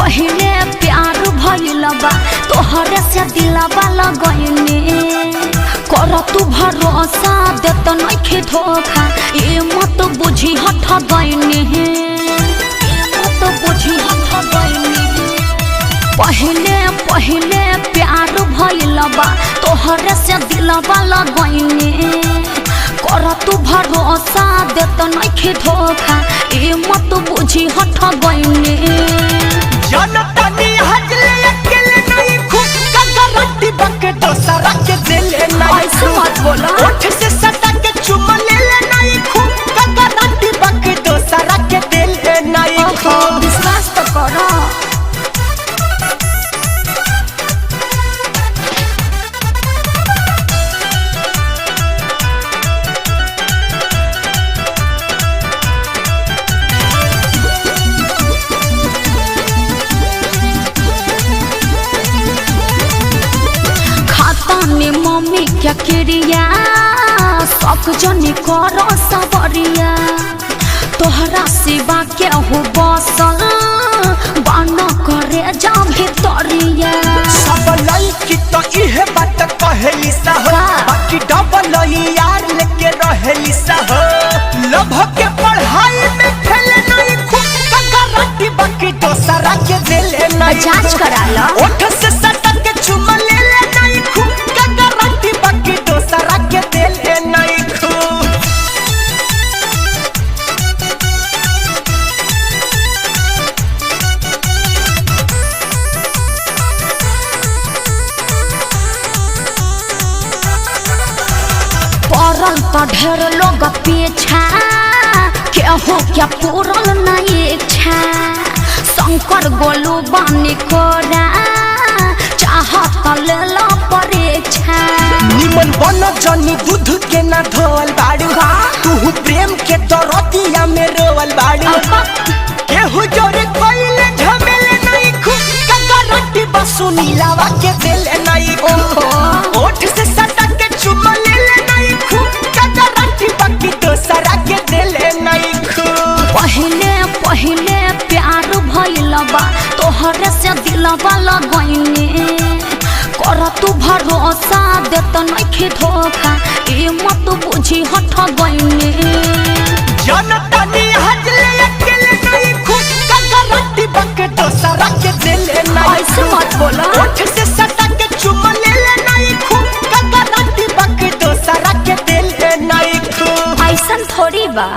पहले प्यार भइल बा तोहरे से दिलवा लगइने कर तू भरोसा देत नइखे धोखा ए मत बुझी हठ गइने मत बुझी हठ गइने पहले प्यार भइल बा तोहरे से दिलवा लगइने कर तू भरोसा देत नइखे धोखा ए मत बुझी हठ गइने जनता नी हजले अकेले नहीं खूब कगरटी बके दोसरा के दिले नहीं ऐसे मत बोला ओठ से सटा के चुम ले नहीं खूब कगरटी बके दोसरा के दिले नहीं खूब विश्वास तो करो मम्मी क्या क्रिया शौक जनी करो सबरिया तोहरा सिवा के हो बसल बान करे जा भितरिया सब लड़की तो इहे बात कहली सा बाकी डबल यार लेके रहली सा लभ के पढ़ाई में खेले नहीं खूब कगरटी बाकी दोसरा के दिले नहीं जांच करा लो ओठ से सटा के चुम ले नहीं खूब कगरटी बाकी दोसरा के दिले नहीं खूब पड़ल तो ढेर लोग पीछा केहू क्या पूरल नहीं इच्छा शंकर गोलू बानी कोरा चाहत ले लो परीक्षा निमन बन जनी दूध के ना धोवल बाड़ू तू प्रेम के दरतिया में रोवल बाड़ू केहू जोरे कोइले झमेले नहीं खूब कगरटी बसुनी लावा के दिले नहीं खूब ओठ से सटा के चुम ले नहीं खूब कगरटी बाकी दोसरा के दिले नहीं खूब पहले प्यार भइल बा तोहरे से दिलवा लगइने कर तू भरोसा देत नइखे धोखा ए मत बुझी हठ गइने जनता नी हजले अकेले नहीं खूब कगरटी बाकी दोसरा के दिले नहीं ऐसे मत बोला ओठ से सटा के चुम ले नहीं खूब कगरटी बाकी दोसरा के दिले नहीं खूब ऐसन थोड़ी बा।